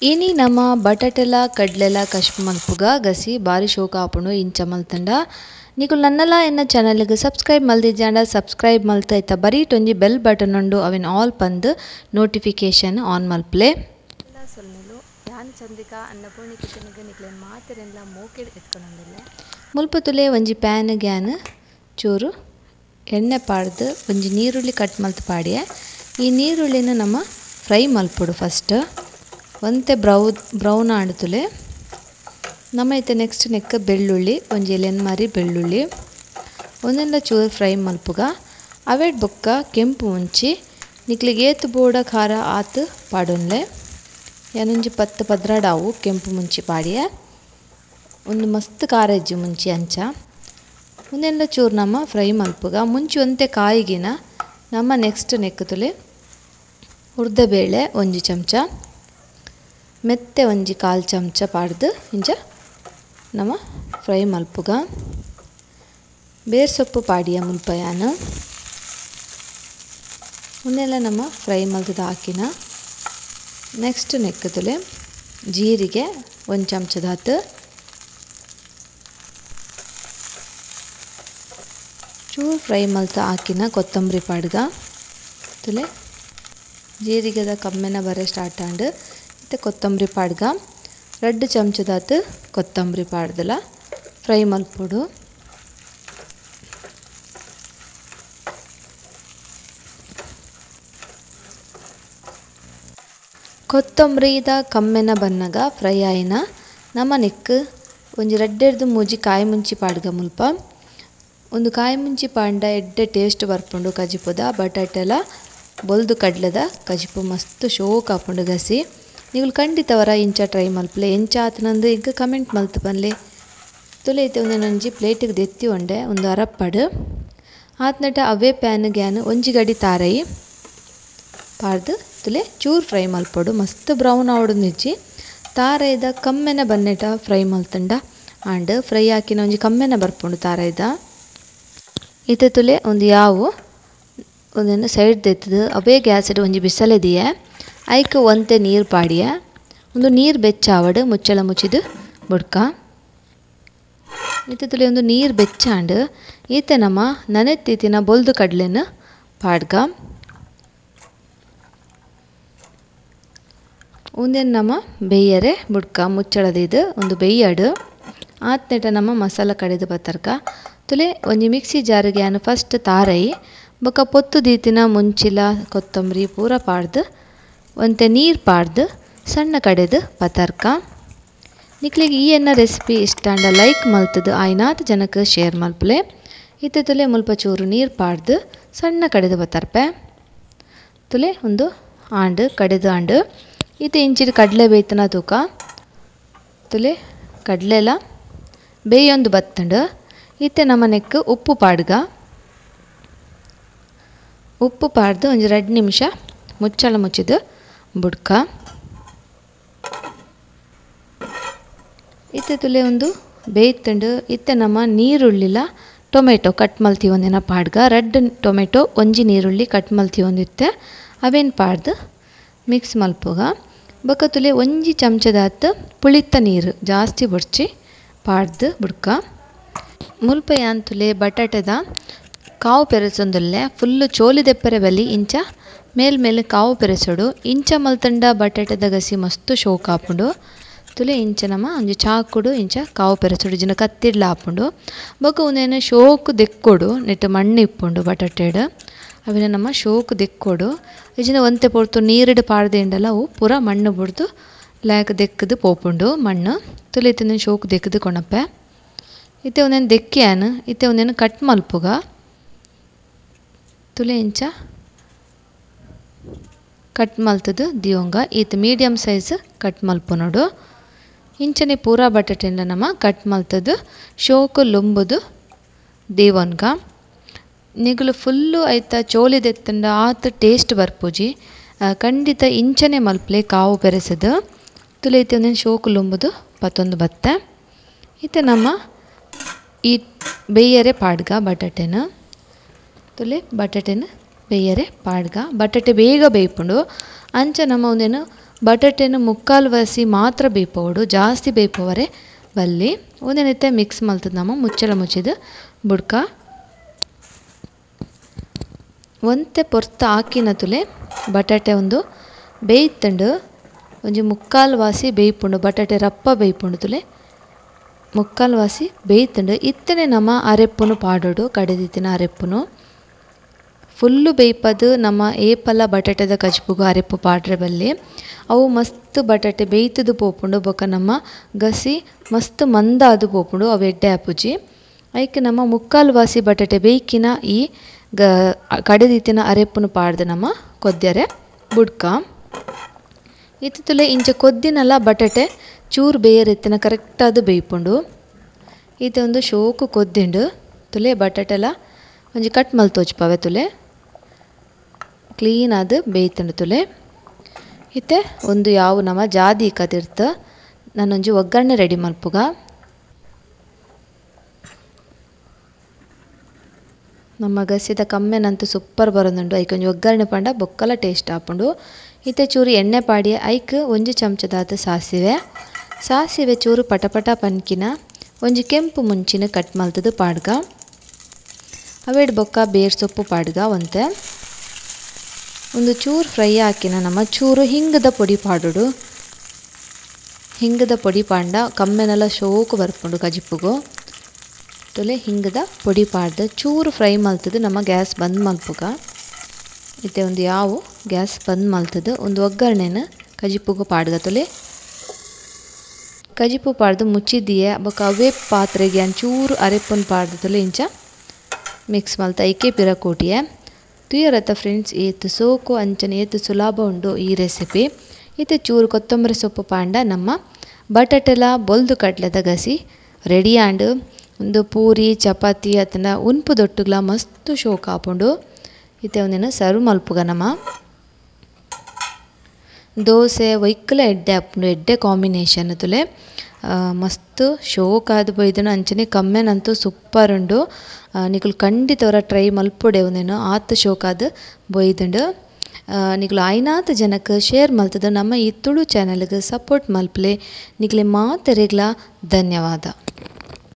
इनी नम बटाटेला कड्लेला कश्प मल्पुग गसी बारी शोक आपुंडु इंच मल्तंड निकुल नन्नला एन्न चैनल सब्सक्राइब मल्दिजांड सब्सक्राइब मल्ता इत्ता बरीट ಒಂಜಿ ಬೆಲ್ ಬಟನ್ ಉಂಡು ಅವಿನ ಆಲ್ ಪಂದ್ ನೋಟಿಫಿಕೇಶನ್ ಆನ್ ಮಲ್ಪ್ಲೆ ಎಲ್ಲ ಸೊಲ್ಮೆಲು ಯಾನ್ ಚಂದ್ರಿಕಾ ಅನ್ನಪೂರ್ಣಿ ಕಿಚನ್ಗೆ ನಿಕ್ಲೆ ಮಾತೆರೆಲ್ಲ ಮೋಕೆ ಎತ್ಕೊಂಡೊಂದಿಲ್ಲ ಮುಲ್ಪತುಲೆ ಒಂಜಿ ಪ್ಯಾನ್ ಗ್ಯಾನ್ ಚೂರು ಎಣ್ಣೆ ಪಾಡ್ದು ಒಂಜಿ ನೀರುಳ್ಳಿ ಕಟ್ ಮಲ್ತ್ ಪಾಡಿಯೆ ಈ ನೀರುಳ್ಳಿನ ನಮ್ಮ ಫ್ರೈ ಮಲ್ಪುಡು ಫಸ್ಟ್ ಒಂತೆ ಬ್ರೌನ್ ಆಡ್ತುಲೆ ನಮ್ಮ ಐತೆ ನೆಕ್ಸ್ಟ್ ನೆಕ್ ಬೆಳ್ಳುಳ್ಳಿ ಒಂಜಿ ಎಲೆನ್ ಮಾರಿ ಬೆಳ್ಳುಳ್ಳಿ ಒಂದೆಲ್ಲ ಚೂರು ಫ್ರೈ ಮಲ್ಪುಗ ಅವೆಡ್ ಬೊಕ್ಕ ಕೆಂಪು ಮುಂಚಿ ನಿಕ್ಲಿಗೆ ಏತು ಬೋಡ ಖಾರ ಆತು ಪಾಡೊನ್ಲೆ ಏನೊಂಜಿ 10 ಪದ್ರಾಡಾವು ಕೆಂಪು ಮುಂಚಿ ಪಾಡಿಯೆ ಒಂದು ಮಸ್ತ್ ಖಾರ ಇಜ್ಜಿ ಮುಂಚಿ ಅಂಚ ಒಂದೆಲ್ಲ ಚೂರು ನಮ್ಮ ಫ್ರೈ ಮಲ್ಪುಗ ಮುಂಚಿ ಒಂತೆ ಕಾಯಿಗಿನ ನಮ್ಮ ನೆಕ್ಸ್ಟ್ ನೆಕ್ಕುತುಲೆ ಉರ್ದಬೇಳೆ ಒಂಜಿ ಚಮಚ ಮೆತ್ತೆ ಒಂಜಿ 1/4 ಚಮಚ ಪಾಡ್ದು ಇಂಚ ನಮ್ಮ ಫ್ರೈ ಮಲ್ಪುಗ ಬೇರ್ ಸೊಪ್ಪು ಪಾಡಿಯ ಮುಲ್ಪಯಾನ ಉನ್ನೆಲ್ಲ ನಮ್ಮ ಫ್ರೈ ಮಲ್ತದ ಹಾಕಿನ ನೆಕ್ಸ್ಟ್ ನೆಕ್ಕುತುಲೆ ಜೀರಿಗೆ 1 ಚಮಚದ ಹತ್ತು ಚೂರು ಫ್ರೈ ಮಲ್ತ ಹಾಕಿನ ಕೊತ್ತಂಬರಿ ಪಾಡ್ಗ ತುಲೆ ಜೀರಿಗೆದ ಕಮ್ಮೆನ ಬರೆ ಸ್ಟಾರ್ಟ್ ಆಂಡ್ ಮತ್ತು ಕೊತ್ತಂಬರಿ ಪಾಡ್ಗ 2 ಚಮಚದ ಹತ್ತು ಕೊತ್ತಂಬರಿ ಪಾಡ್ದಲ ಫ್ರೈ ಮಲ್ಪುಡು ಕೊತ್ತಂಬರಿದ ಕಮ್ಮೆನ ಬನ್ನಗ ಫ್ರೈ ಆಯಿನ ನಮ್ಮ ನೆಕ್ ಒಂಜಿ ರಡ್ಡೆರ್ದು ಮೂಜಿ ಕಾಯಿ ಮುಂಚಿ ಪಾಡ್ಗ ಮುಲ್ಪ ಒಂದು ಕಾಯಿ ಮುಂಚಿ ಪಾಂಡ ಎಡ್ಡೆ ಟೇಸ್ಟ್ ಬರ್ಪುಂಡು ಕಜಿಪುದ ಬಟಾಟೆಲ ಬೊಲ್ದು ಕಡ್ಲೆದ ಕಜಿಪು ಮಸ್ತ್ ಶೋಕ್ ಆಪುಂಡು ಗಸಿ ನೀವು ಖಂಡಿತವರ ಇಂಚ ಟ್ರೈ ಮಲ್ಪಲೆ ಎಂಚ ಆತನಂದು ಈಗ ಕಮೆಂಟ್ ಮಲ್ತು ಬನ್ಲೆ ತುಲೆ ಐತೆ ಒಂದೊಂಜಿ ಪ್ಲೇಟಿಗೆ ದೆತ್ತಿ ಒಂಡೆ ಒಂದು ಅರಪ್ಪಡು ಆತ್ನಟ ಅವೇ ಪ್ಯಾನ್ ಗ್ಯಾನ್ ಒಂಜಿ ಗಡಿ ತಾರೈ ಪಾಡ್ದು ತುಲೆ ಚೂರು ಫ್ರೈ ಮಲ್ಪಡು ಮಸ್ತ್ ಬ್ರೌನ್ ಆವಡು ನಿಜ್ಜಿ ತಾರೈದ ಕಮ್ಮೆನ ಬನ್ನೆಟ ಫ್ರೈ ಮಲ್ತಂಡ ಆಂಡ್ ಫ್ರೈ ಹಾಕಿನ ಒಂಜಿ ಕಮ್ಮೆನ ಬರ್ಪುಂಡು ತಾರೈದ ಇತ್ತೆ ತುಲೆ ಒಂದು ಯಾವು ಒಂದನ್ನು ಸೈಡ್ ದೆತ್ತದು ಅವೇ ಗ್ಯಾಸ್ ಒಂಜಿ ಬಿಸಲೆದಿಯೆ ಐಕ್ ಒಂತೆ ನೀರು ಪಾಡಿಯೆ ಒಂದು ನೀರು ಬೆಚ್ಚಾವಡು ಮುಚ್ಚಳ ಮುಚ್ಚಿದು ಬುಡ್ಕ ಇತ್ತೆ ತುಲೆ ಒಂದು ನೀರು ಬೆಚ್ಚಾಂಡ್ ಈತೆ ನಮ್ಮ ನನೆತ್ತಿತ್ತಿನ ಬೊಲ್ದು ಕಡ್ಲೆನ ಪಾಡ್ಗ ಒಂದೇನು ನಮ್ಮ ಬೇಯರೆ ಬುಡ್ಕ ಮುಚ್ಚಳದಿದು ಒಂದು ಬೇಯಡು ಆತ್ನೆಟ ನಮ್ಮ ಮಸಾಲ ಕಡೆದು ಬತ್ತರ್ಕ ತುಲೆ ಒಂಜಿ ಮಿಕ್ಸಿ ಜಾರಿಗೆ ನಾನು ಫಸ್ಟ್ ತಾರೈ ಬೊಕ್ಕ ಪೊತ್ತು ದೀತಿನ ಮುಂಚಿಲ ಕೊತ್ತಂಬರಿ ಪೂರ ಪಾಡ್ದು ಒಂತೆ ನೀರು ಪಾಡ್ದು ಸಣ್ಣ ಕಡೆದು ಪತರ್ಕ ನಿಕ್ಲಿಗೆ ಈ ಎನ್ನ ರೆಸಿಪಿ ಇಷ್ಟ ಅಂಡ ಲೈಕ್ ಮಲ್ತದು ಆಯ್ನಾತ್ ಜನಕ್ಕೆ ಶೇರ್ ಮಲ್ಪಲೆ ಇತ್ತೆ ತುಲೆ ಮುಲ್ಪ ಚೂರು ನೀರು ಪಾಡ್ದು ಸಣ್ಣ ಕಡೆದು ಬತ್ತರ್ಪೆ ತುಲೆ ಒಂದು ಆಂಡ್ ಕಡೆದು ಆಂಡ್ ಇತ್ತೆ ಇಂಚಿದ ಕಡಲೆ ಬೇಯ್ತನ ತೂಕ ತುಲೆ ಕಡಲೆಲ ಬೇಯೊಂದು ಬತ್ತಂಡು ಇತ್ತೆ ನಮ್ಮ ನೆಕ್ ಉಪ್ಪು ಪಾಡ್ಗ ಉಪ್ಪು ಪಾಡ್ದು ಒಂದು 2 ನಿಮಿಷ ಮುಚ್ಚಳ ಮುಚ್ಚಿದು ಬುಡ್ಕ ಇತ್ತೆ ತುಲೆ ಒಂದು ಬೇಯ್ತಂಡು ಇತ್ತೆ ನಮ್ಮ ನೀರುಳ್ಳಿಲ ಟೊಮೆಟೊ ಕಟ್ ಮಲ್ತಿ ಒಂದಿನ ಪಾಡ್ಗ 2 ಟೊಮೆಟೊ ಒಂಜಿ ನೀರುಳ್ಳಿ ಕಟ್ ಮಲ್ತಿ ಒಂದಿತ್ತೆ ಅವೇನು ಪಾಡ್ದು ಮಿಕ್ಸ್ ಮಲ್ಪುಗ ಬೊಕ್ಕ ತುಲೆ ಒಂಜಿ ಚಮಚದ ಹತ್ತು ಪುಳಿತ ನೀರು ಜಾಸ್ತಿ ಬುಡ್ಚಿ ಪಾಡ್ದು ಬುಡ್ಕ ಮುಲ್ಪ ಯಾನ್ ತುಲೆ ಬಟಾಟೆದ ಕಾವು ಪೆರೆಸೊಂದುಲ್ಲೆ ಫುಲ್ಲು ಚೋಲಿದೆಪ್ಪರೆ ಬಲಿ ಇಂಚ ಮೇಲ್ಮೇಲೆ ಕಾವು ಪೆರೆಸೋಡು ಇಂಚ ಮಲ್ತಂಡ ಬಟಾಟೆದ ಗಸಿ ಮಸ್ತ್ ಶೋಕ್ ಆಪುಂಡು ತುಲೆ ಇಂಚ ನಮ್ಮ ಒಂಜಿ ಚಾಕುಡು ಇಂಚ ಕಾವು ಪೆರೆಸೋಡು ಜಿನ ಕತ್ತಿಡ್ಲ ಆಪುಂಡು ಬೊಕ ಒಂದೇನು ಶೋಕು ದೆಕ್ಕೊಡು ನೆಟ್ಟು ಮಣ್ಣು ಇಪ್ಪುಂಡು ಬಟಾಟೆಡು ಅವಿನ ನಮ್ಮ ಶೋಕು ದೆಕ್ಕೊಡು ಇಜಿನ ಒಂತೆ ಪೊರ್ತು ನೀರಿಡು ಪಾಡ್ದೆ ಇಂಡಲ್ಲ ಅವು ಪೂರ ಮಣ್ಣು ಬುಡ್ದು ಲ್ಯಾಕ್ ದೆಕ್ಕದು ಪೋಪುಂಡು ಮಣ್ಣು ತುಲೆ ಇತ್ತೆ ಶೋಕು ದೆಕ್ಕದು ಕೊಣಪ್ಪೆ ಇತ್ತೆ ಒಂದೇನು ದೆಕ್ಕ್ಯಾನು ಇತ್ತೆ ಒಂದೇನು ಕಟ್ ಮಲ್ಪುಗ ತುಲೆ ಇಂಚ ಕಟ್ ಮಲ್ತದು ದಿಯೋಂಗ ಈತ ಮೀಡಿಯಮ್ ಸೈಜ್ ಕಟ್ ಮಲ್ಪುನೋಡು ಇಂಚನೆ ಪೂರ ಬಟಾಟೆಂಡ ನಮ್ಮ ಕಟ್ ಮಲ್ತದು ಶೋಕು ಲೊಂಬುದು ದೇವನ್ಗ ನಿಗುಲು ಫುಲ್ಲು ಐತ ಚೋಲಿದೆತ್ತಂಡ ಆತ ಟೇಸ್ಟ್ ಬರ್ಪುಜಿ ಖಂಡಿತ ಇಂಚನೆ ಮಲ್ಪಲೆ ಕಾವು ಬೆರೆಸದು ತುಲೆ ಐತೆ ಒಂದೇನು ಶೋಕು ಲೊಂಬುದು ಪತ್ತೊಂದು ಬತ್ತೆ ಇತ್ತೆ ನಮ್ಮ ಈ ಬೇಯರೆ ಪಾಡ್ಗ ಬಟಾಟೆನ ತುಲೆ ಬಟಾಟೆನ ಬೇಯರೆ ಪಾಡ್ಗ ಬಟಾಟೆ ಬೇಗ ಬೇಯ್ಪುಂಡು ಅಂಚ ನಮ್ಮ ಒಂದೇನು ಬಟಾಟೆನ ಮುಕ್ಕಾಲು ವಾಸಿ ಮಾತ್ರ ಬೇಯ್ಪೋಡು, ಜಾಸ್ತಿ ಬೇಯ್ಪೋವರೆ ಬಲ್ಲಿ ಒಂದೇನೈತೆ ಮಿಕ್ಸ್ ಮಲ್ತದ ನಮ್ಮ ಮುಚ್ಚಳ ಮುಚ್ಚಿದ ಬುಡ್ಕ ಒಂತೆ ಪೊರ್ತ ಹಾಕಿನ ತುಲೆ ಬಟಾಟೆ ಒಂದು ಬೇಯ್ತಂಡು ಒಂಜಿ ಮುಕ್ಕಾಲು ವಾಸಿ ಬೇಯ್ಪುಂಡು. ಬಟಾಟೆ ರಪ್ಪ ಬೇಯ್ಪುಂಡು ತುಲೆ ಮುಕ್ಕಾಲು ವಾಸಿ ಬೇಯ್ತಂಡು. ಇತ್ತನೆ ನಮ್ಮ ಅರೆಪ್ಪುನು ಪಾಡೋಡು ಕಡೆದಿತ್ತಿನ ಅರೆಪ್ಪುನು ಫುಲ್ಲು ಬೇಯ್ಪದು ನಮ್ಮ ಏಪಲ ಬಟಾಟೆದ ಕಚ್ಪುಗು ಅರೆಪ್ಪು ಪಾಡ್ರೆ ಬಲ್ಲಿ ಅವು ಮಸ್ತ್ ಬಟಾಟೆ ಬೇಯ್ತದು ಪೋಪುಂಡು. ಬೊಕ ನಮ್ಮ ಗಸಿ ಮಸ್ತ್ ಮಂದಾದು ಪೋಪುಂಡು ಅವು ಎಡ್ಡೆ ಆಪುಜಿ. ಐಕೆ ನಮ್ಮ ಮುಕ್ಕಾಲು ವಾಸಿ ಬಟಾಟೆ ಬೇಯ್ಕಿನ ಈ ಕಡೆದಿತ್ತಿನ ಅರೆಪ್ಪುನು ಪಾಡ್ದು ನಮ್ಮ ಕೊದ್ಯರೆ ಬುಡ್ಕ ಇತ್ತು ತುಲೆ ಇಂಚ ಕೊದ್ದಿನಲ್ಲ ಬಟಾಟೆ ಚೂರು ಬೇಯರೆತ್ತಿನ ಕರೆಕ್ಟಾದು ಬೇಯ್ಪುಂಡು. ಇದು ಒಂದು ಶೋಕು ಕೊದ್ದಿಂಡು ತುಲೆ ಬಟಾಟೆಲ್ಲ ಒಂಜಿ ಕಟ್ ಮಲ್ತೋಚ್ಪವೆ ತುಲೆ ಕ್ಲೀನ್ ಆದು ಬೇಯ್ತಂಡು ತುಲೆ. ಇತ್ತೆ ಒಂದು ಯಾವ ನಮ್ಮ ಜಾದಿ ಕದಿರ್ತ ನಾನೊಂಜಿ ಒಗ್ಗರಣೆ ರೆಡಿ ಮಲ್ಪುಗ. ನಮ್ಮ ಗಸಿದ ಕಮ್ಮೆನಂತೂ ಸೂಪರ್ ಬರೋದುಂಡು. ಐಕ್ ಒಂಜಿ ಒಗ್ಗರಣೆ ಪಂಡ ಬೊಕ್ಕಲ ಟೇಸ್ಟ್ ಆಪುಂಡು. ಇತ್ತೆ ಚೂರು ಎಣ್ಣೆ ಪಾಡಿ ಐಕ್ ಒಂಜಿ ಚಮಚದಾದ ಸಾಸಿವೆ ಚೂರು ಪಟಪಟ ಪನ್ಕಿನ ಒಂಜಿ ಕೆಂಪು ಮುಂಚಿನ ಕಟ್ ಮಲ್ತದು ಪಾಡ್ಗ. ಅವೇಡ್ ಬೊಕ್ಕ ಬೇರ್ ಸೊಪ್ಪು ಪಾಡ್ಗ ಒಂತೆ ಒಂದು ಚೂರು ಫ್ರೈ ಹಾಕಿನ ನಮ್ಮ ಚೂರು ಹಿಂಗದ ಪೊಡಿ ಪಾಡೋಡು. ಹಿಂಗದ ಪೊಡಿ ಪಾಂಡ ಕಮ್ಮೆನೆಲ್ಲ ಶೋಕು ಬರ್ಪುಂಡು ಕಜಿಪುಗು ತುಲೆ ಹಿಂಗದ ಪೊಡಿ ಪಾಡ್ದು ಚೂರು ಫ್ರೈ ಮಲ್ತದು ನಮ್ಮ ಗ್ಯಾಸ್ ಬಂದ್ ಮಲ್ಪುಗ. ಇತ್ತೆ ಒಂದು ಯಾವು ಗ್ಯಾಸ್ ಬಂದ್ ಮಲ್ತದು ಒಂದು ಒಗ್ಗರಣೆನ ಕಜಿಪುಗು ಪಾಡ್ಗ ತುಲೆ ಕಜಿಪು ಪಾಡ್ದು ಮುಚ್ಚಿದಿಯೆ ಬೊಕ ಅವೇ ಪಾತ್ರೆಗೆ ಅಂಚೂರು ಅರೆಪ್ಪುನ್ ಪಾಡ್ದು ತುಲೆ ಇಂಚ ಮಿಕ್ಸ್ ಮಲ್ತ ಐಕೆ ಪಿರ ಕೋಟಿಯೆ ತುಯರತ್ತ ಫ್ರೆಂಡ್ಸ್. ಏತು ಸೋಕು ಅಂಚನೆ ಏತು ಸುಲಭ ಉಂಡು ಈ ರೆಸಿಪಿ. ಇತ್ತೆ ಚೂರು ಕೊತ್ತಂಬರಿ ಸೊಪ್ಪು ಪಾಂಡ ನಮ್ಮ ಬಟಾಟೆಲ ಬೊಲ್ದು ಕಡ್ಲೆದ ಗಸಿ ರೆಡಿ ಆಂಡ್ ಒಂದು ಪೂರಿ ಚಪಾತಿ ಅತನ ಉನ್ಪು ದೊಟ್ಟುಗ್ಲ ಮಸ್ತ್ ಶೋಕ ಆಪುಂಡು. ಇತ್ತೆ ಒಂದಿನ ಸರ್ವ್ ಮಲ್ಪುಗ ನಮ್ಮ ದೋಸೆ ಒಯ್ಕಲ ಎಡ್ಡೆ ಆಪುಂಡು ಎಡ್ಡೆ ಕಾಂಬಿನೇಷನ್ ತುಲೆ ಮಸ್ತ್ ಶೋಕ್ ಆದ್ ಬೈದನು ಅಂಚನೆ ಕಮ್ಮೆನಂತೂ ಸೂಪರ್ ಉಂಡು. ನಿಕುಲು ಖಂಡಿತ ಅವರ ಟ್ರೈ ಮಲ್ಪೊಡೆ ಒಂದೇನು ಆತ್ ಶೋಕ್ ಆದ್ ಬೊಯ್ದುಂಡು. ನಿಕುಲು ಐನಾತ್ ಜನಕ್ಕೆ ಶೇರ್ ಮಲ್ತದ ನಮ್ಮ ಈ ತುಳು ಚಾನಲ್ಗೆ ಸಪೋರ್ಟ್ ಮಲ್ಪಲೆ ನಿಕ್ಲೆ ಮಾತೆರೆಗ್ಲ ಧನ್ಯವಾದ.